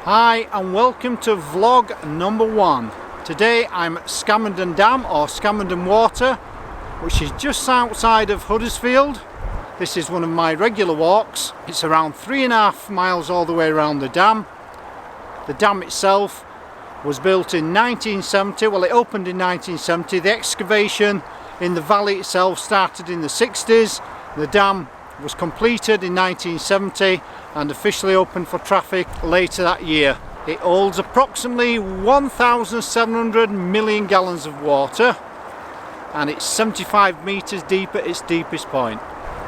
Hi and welcome to vlog number 1. Today I'm at Scammonden Dam or Scammonden Water, which is just outside of Huddersfield. This is one of my regular walks. It's around 3.5 miles all the way around the dam. The dam itself was built in 1970, well it opened in 1970. The excavation in the valley itself started in the 60s. The dam was completed in 1970 and officially opened for traffic later that year. It holds approximately 1,700 million gallons of water and it's 75 metres deep at its deepest point.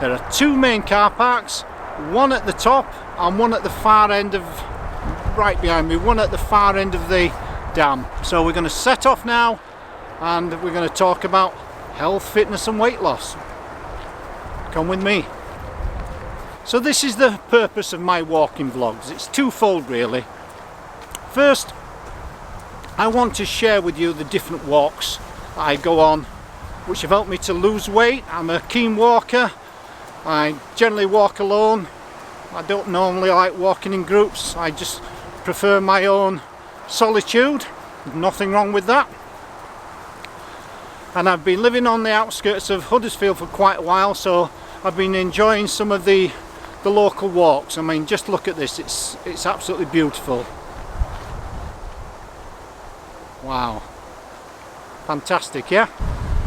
There are 2 main car parks, one at the top and one at the far end of, right behind me, one at the far end of the dam. So we're going to set off now and we're going to talk about health, fitness and weight loss. Come with me. So this is the purpose of my walking vlogs. It's twofold really. First, I want to share with you the different walks that I go on which have helped me to lose weight. I'm a keen walker. I generally walk alone. I don't normally like walking in groups. I just prefer my own solitude. Nothing wrong with that. And I've been living on the outskirts of Huddersfield for quite a while, so I've been enjoying some of the local walks. I mean, just look at this, it's absolutely beautiful. Wow, fantastic. Yeah,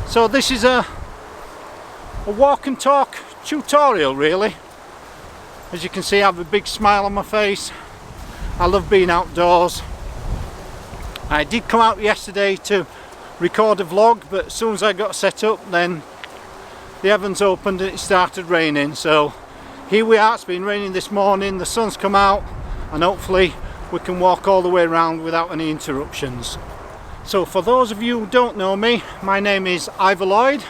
so this is a walk and talk tutorial really. As you can see, I have a big smile on my face. I love being outdoors. I did come out yesterday to record a vlog, but as soon as I got set up then the heavens opened and it started raining. So here we are. It's been raining this morning, the sun's come out and hopefully we can walk all the way around without any interruptions. So for those of you who don't know me, my name is Ivor Lloyd.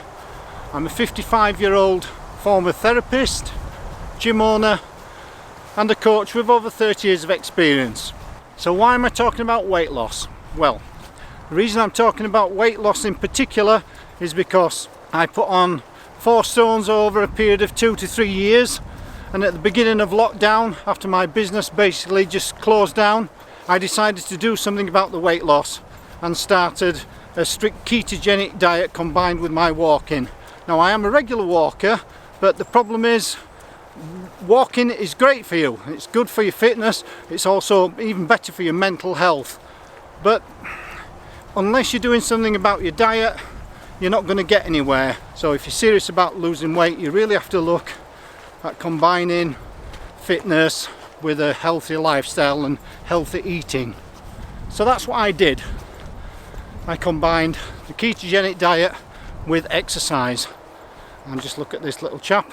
I'm a 55-year-old former therapist, gym owner and a coach with over 30 years of experience. So why am I talking about weight loss? Well, the reason I'm talking about weight loss in particular is because I put on 4 stones over a period of 2 to 3 years. And at the beginning of lockdown, after my business basically just closed down, I decided to do something about the weight loss and started a strict ketogenic diet combined with my walking. Now I am a regular walker, but the problem is walking is great for you. It's good for your fitness. It's also even better for your mental health. But unless you're doing something about your diet, you're not going to get anywhere. So if you're serious about losing weight, you really have to look at combining fitness with a healthy lifestyle and healthy eating. So that's what I did. I combined the ketogenic diet with exercise. And just look at this little chap.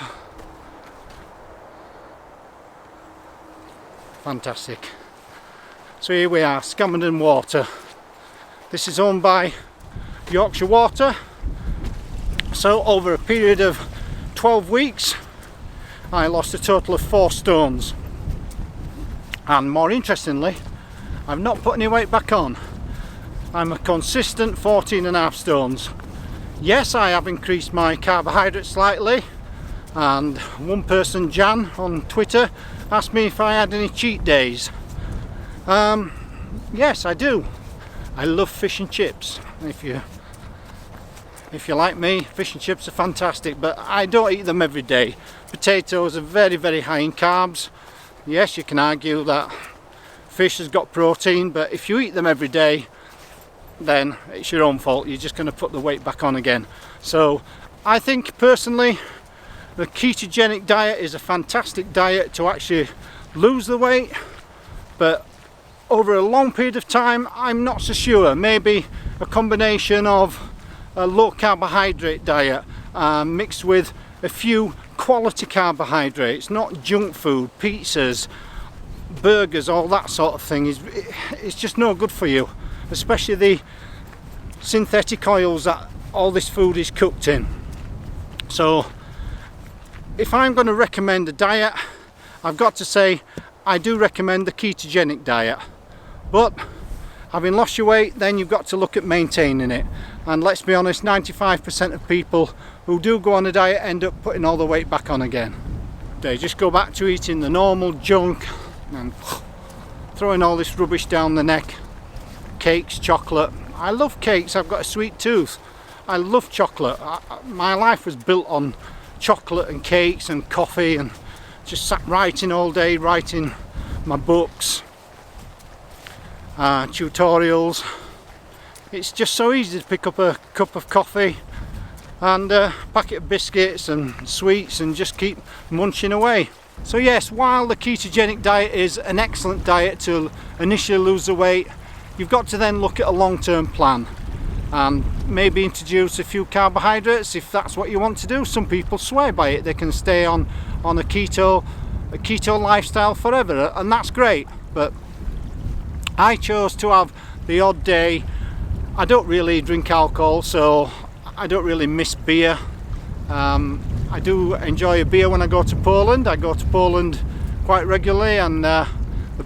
Fantastic. So here we are, Scammonden Water. This is owned by Yorkshire Water. So over a period of 12 weeks I lost a total of 4 stones, and more interestingly I've not put any weight back on. I'm a consistent 14.5 stones. Yes, I have increased my carbohydrates slightly, and one person, Jan on Twitter, asked me if I had any cheat days. Yes, I do. I love fish and chips. If you're like me, fish and chips are fantastic, but I don't eat them every day. Potatoes are very, very high in carbs. Yes, you can argue that fish has got protein, but if you eat them every day, then it's your own fault. You're just going to put the weight back on again. So I think personally the ketogenic diet is a fantastic diet to actually lose the weight, but over a long period of time I'm not so sure. Maybe a combination of a low carbohydrate diet mixed with a few quality carbohydrates, not junk food, pizzas, burgers, all that sort of thing. It's just no good for you, especially the synthetic oils that all this food is cooked in. So if I'm going to recommend a diet, I've got to say I do recommend the ketogenic diet. But having lost your weight, then you've got to look at maintaining it. And let's be honest, 95% of people who do go on a diet end up putting all the weight back on again. They just go back to eating the normal junk and throwing all this rubbish down the neck. Cakes, chocolate. I love cakes, I've got a sweet tooth. I love chocolate. My life was built on chocolate and cakes and coffee, and just sat writing all day, writing my books, tutorials. It's just so easy to pick up a cup of coffee and a packet of biscuits and sweets and just keep munching away. So yes, while the ketogenic diet is an excellent diet to initially lose the weight, you've got to then look at a long-term plan and maybe introduce a few carbohydrates if that's what you want to do. Some people swear by it, they can stay on a keto lifestyle forever, and that's great, but I chose to have the odd day. I don't really drink alcohol, so I don't really miss beer. I do enjoy a beer when I go to Poland. I go to Poland quite regularly, and the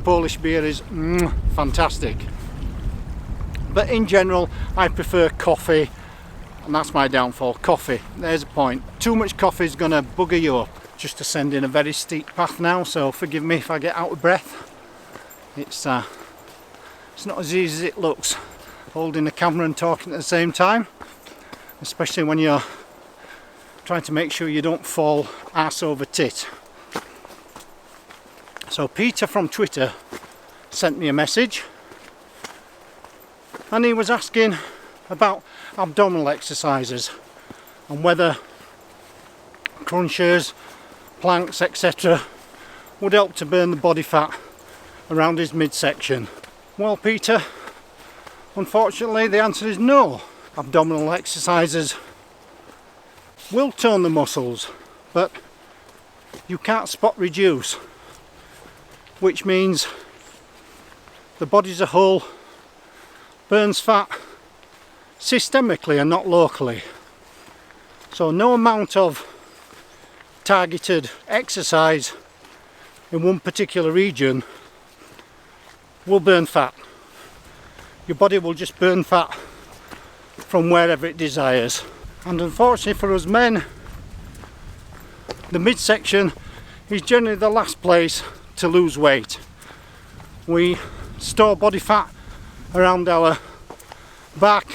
Polish beer is fantastic. But in general, I prefer coffee, and that's my downfall. Coffee, there's a point. Too much coffee is going to bugger you up. Just ascending a very steep path now, so forgive me if I get out of breath. It's not as easy as it looks, holding the camera and talking at the same time, especially when you're trying to make sure you don't fall ass over tit. So Peter from Twitter sent me a message, and he was asking about abdominal exercises and whether crunches, planks, etc. would help to burn the body fat around his midsection. Well, Peter, unfortunately the answer is no. Abdominal exercises will tone the muscles, but you can't spot reduce, which means the body as a whole burns fat systemically and not locally. So no amount of targeted exercise in one particular region will burn fat. Your body will just burn fat from wherever it desires. And unfortunately for us men, the midsection is generally the last place to lose weight. We store body fat around our back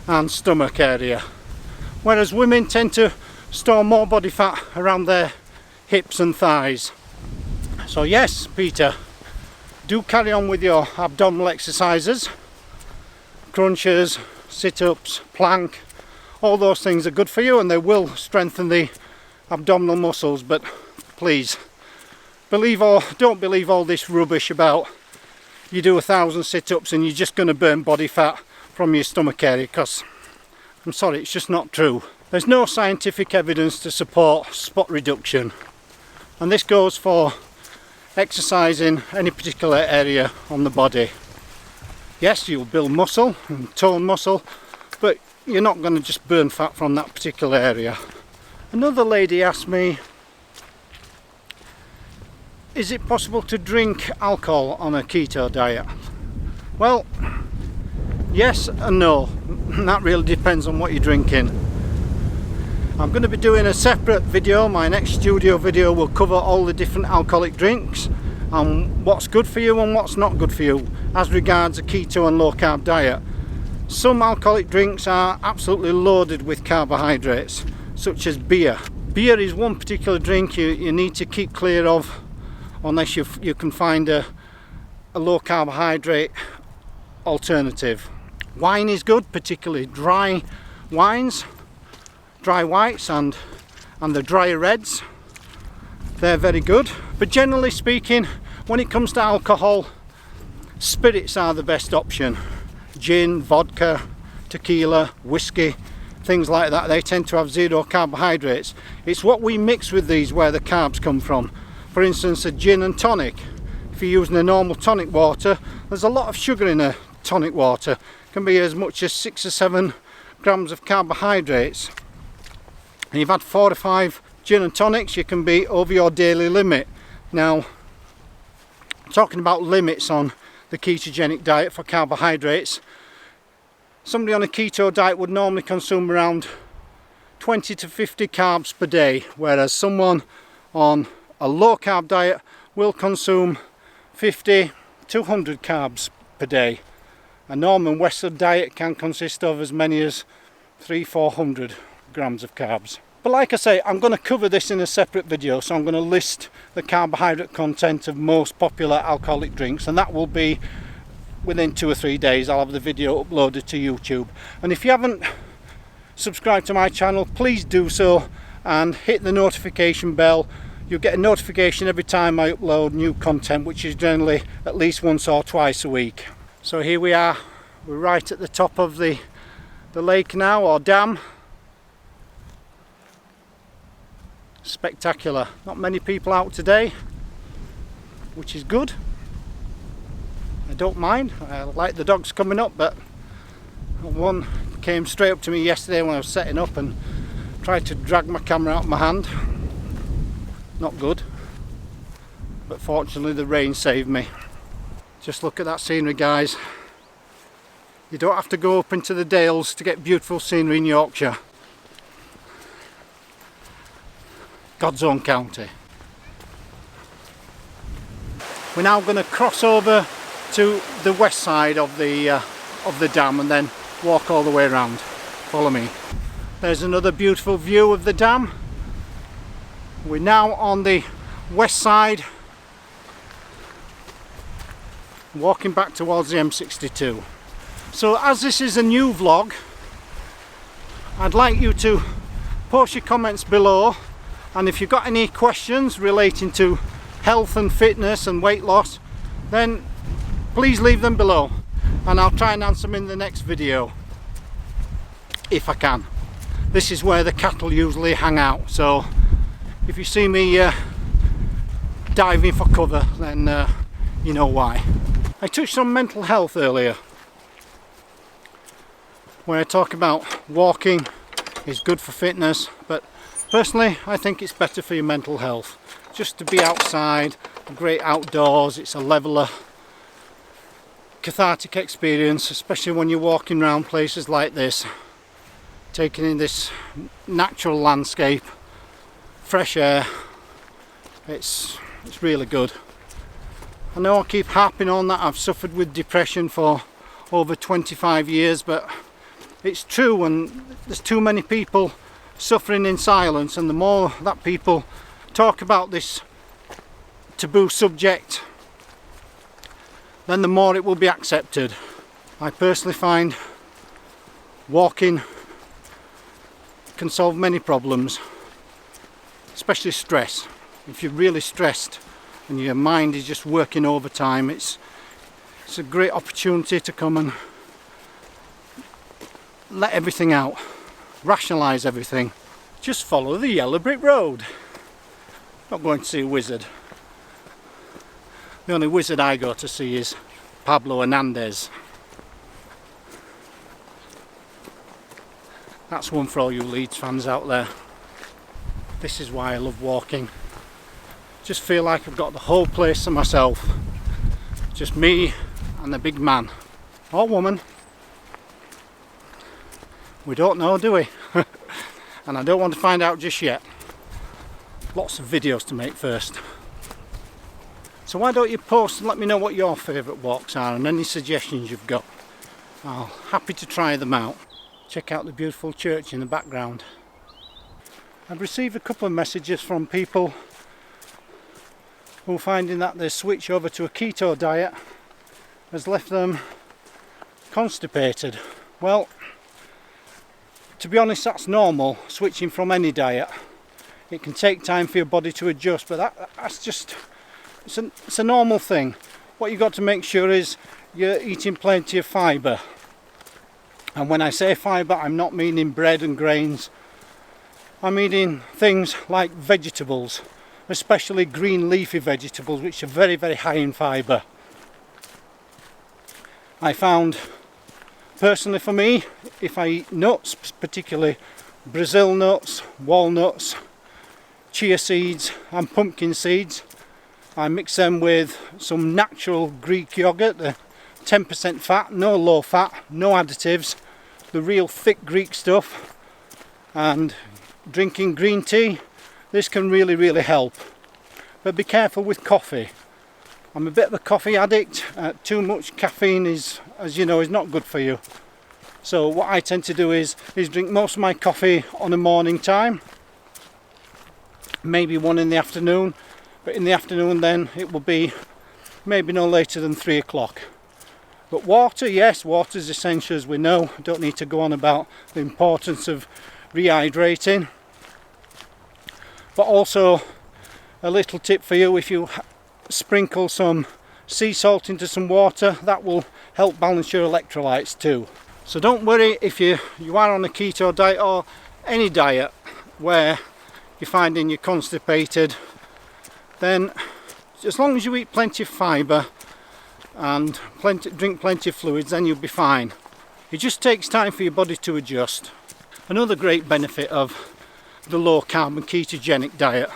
and stomach area, whereas women tend to store more body fat around their hips and thighs. So yes, Peter, do carry on with your abdominal exercises, crunches, sit-ups, plank. All those things are good for you and they will strengthen the abdominal muscles, but please don't believe all this rubbish about you do 1,000 sit-ups and you're just going to burn body fat from your stomach area, because I'm sorry, it's just not true. There's no scientific evidence to support spot reduction, and this goes for exercising any particular area on the body. Yes, you'll build muscle and tone muscle, but you're not going to just burn fat from that particular area. Another lady asked me, is it possible to drink alcohol on a keto diet? Well, yes and no. That really depends on what you're drinking. I'm going to be doing a separate video. My next studio video will cover all the different alcoholic drinks and what's good for you and what's not good for you as regards a keto and low carb diet. Some alcoholic drinks are absolutely loaded with carbohydrates, such as beer. Beer is one particular drink you need to keep clear of unless you can find a low carbohydrate alternative. Wine is good, particularly dry wines, dry whites and the drier reds. They're very good, but generally speaking, when it comes to alcohol, spirits are the best option. Gin, vodka, tequila, whiskey, things like that, they tend to have zero carbohydrates. It's what we mix with these where the carbs come from. For instance, a gin and tonic. If you're using a normal tonic water, there's a lot of sugar in a tonic water. It can be as much as 6 or 7 grams of carbohydrates. And you've had 4 or 5 gin and tonics, you can be over your daily limit. Now, talking about limits on the ketogenic diet for carbohydrates, somebody on a keto diet would normally consume around 20 to 50 carbs per day, whereas someone on a low carb diet will consume 50 200 carbs per day. A normal Western diet can consist of as many as 300-400 grams of carbs. But like I say, I'm going to cover this in a separate video, so I'm going to list the carbohydrate content of most popular alcoholic drinks, and that will be within 2 or 3 days. I'll have the video uploaded to YouTube. And if you haven't subscribed to my channel, please do so and hit the notification bell. You'll get a notification every time I upload new content, which is generally at least once or twice a week. So here we are, we're right at the top of the lake now, or dam. Spectacular. Not many people out today, which is good. I don't mind. I like the dogs coming up, but one came straight up to me yesterday when I was setting up and tried to drag my camera out of my hand. Not good, but fortunately the rain saved me. Just look at that scenery, guys. You don't have to go up into the Dales to get beautiful scenery in Yorkshire. God's own county. We're now going to cross over to the west side of the dam and then walk all the way around. Follow me. There's another beautiful view of the dam. We're now on the west side, walking back towards the M62. So as this is a new vlog, I'd like you to post your comments below, and if you've got any questions relating to health and fitness and weight loss, then please leave them below and I'll try and answer them in the next video if I can. This is where the cattle usually hang out, so if you see me diving for cover, then you know why. I touched on mental health earlier, where I talk about walking is good for fitness, but personally I think it's better for your mental health. Just to be outside, great outdoors, it's a leveler, cathartic experience, especially when you're walking around places like this, taking in this natural landscape, fresh air. It's really good. I know I keep harping on that I've suffered with depression for over 25 years, but it's true, and there's too many people suffering in silence, and the more that people talk about this taboo subject, then the more it will be accepted. I personally find walking can solve many problems, especially stress. If you're really stressed and your mind is just working overtime, it's a great opportunity to come and let everything out, rationalise everything. Just follow the yellow brick road. Not going to see a wizard. The only wizard I go to see is Pablo Hernandez. That's one for all you Leeds fans out there. This is why I love walking. Just feel like I've got the whole place to myself. Just me and the big man or woman. We don't know, do we? And I don't want to find out just yet. Lots of videos to make first. So why don't you post and let me know what your favourite walks are and any suggestions you've got. I'm happy to try them out. Check out the beautiful church in the background. I've received a couple of messages from people who are finding that their switch over to a keto diet has left them constipated. Well, to be honest, that's normal, switching from any diet. It can take time for your body to adjust, but that's just, it's a normal thing. What you've got to make sure is you're eating plenty of fibre. And when I say fibre, I'm not meaning bread and grains. I'm eating things like vegetables, especially green leafy vegetables, which are very, very high in fibre. I found, personally for me, if I eat nuts, particularly Brazil nuts, walnuts, chia seeds and pumpkin seeds, I mix them with some natural Greek yogurt, 10% fat, no low fat, no additives, the real thick Greek stuff, and drinking green tea. This can really, really help. But be careful with coffee. I'm a bit of a coffee addict. Too much caffeine is, as you know, is not good for you. So what I tend to do is drink most of my coffee on a morning time, maybe one in the afternoon, but in the afternoon then it will be maybe no later than 3 o'clock. But water, yes, water is essential, as we know. I don't need to go on about the importance of rehydrating. But also a little tip for you: if you sprinkle some sea salt into some water, that will help balance your electrolytes too. So don't worry if you are on a keto diet or any diet where you're finding you're constipated. Then as long as you eat plenty of fibre and drink plenty of fluids, then you'll be fine. It just takes time for your body to adjust. Another great benefit of the low carb and ketogenic diet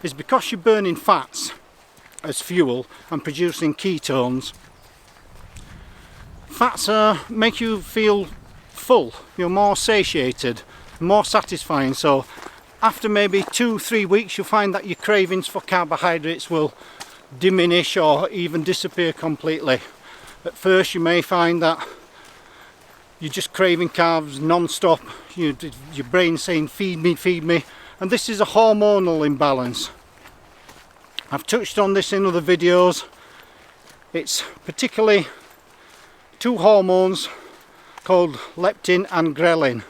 is because you're burning fats as fuel and producing ketones. Fats make you feel full, you're more satiated, more satisfying. So after maybe 2-3 weeks, you'll find that your cravings for carbohydrates will diminish or even disappear completely. At first you may find that you're just craving carbs non-stop, your brain saying feed me, and this is a hormonal imbalance. I've touched on this in other videos. It's particularly two hormones called leptin and ghrelin,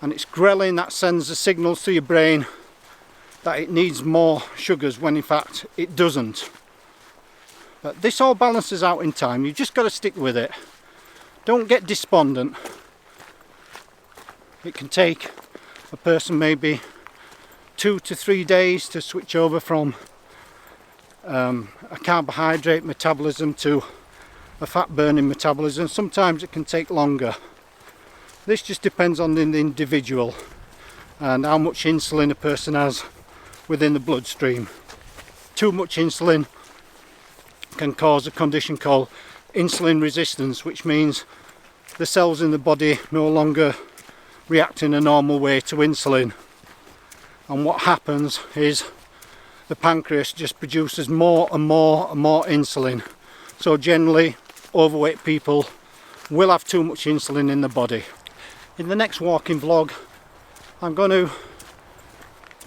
and it's ghrelin that sends the signals to your brain that it needs more sugars when in fact it doesn't. But this all balances out in time. You've just got to stick with it. Don't get despondent. It can take a person maybe 2 to 3 days to switch over from a carbohydrate metabolism to a fat burning metabolism. Sometimes it can take longer. This just depends on the individual and how much insulin a person has within the bloodstream. Too much insulin can cause a condition called insulin resistance, which means the cells in the body no longer react in a normal way to insulin, and what happens is the pancreas just produces more and more and more insulin. So generally overweight people will have too much insulin in the body. In the next walking vlog I'm going to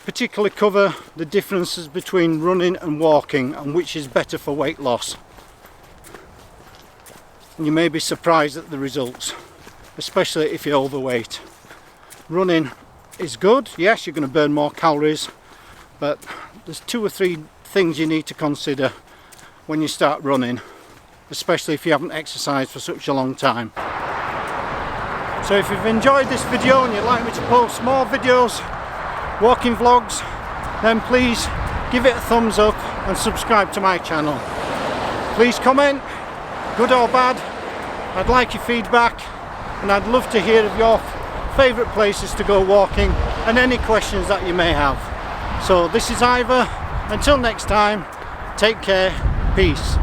particularly cover the differences between running and walking and which is better for weight loss. And you may be surprised at the results, especially if you're overweight. Running is good, yes, you're going to burn more calories, but there's 2 or 3 things you need to consider when you start running, especially if you haven't exercised for such a long time. So if you've enjoyed this video and you'd like me to post more videos, walking vlogs, then please give it a thumbs up and subscribe to my channel. Please comment, good or bad. I'd like your feedback, and I'd love to hear of your favourite places to go walking and any questions that you may have. So this is Ivor. Until next time, take care, peace.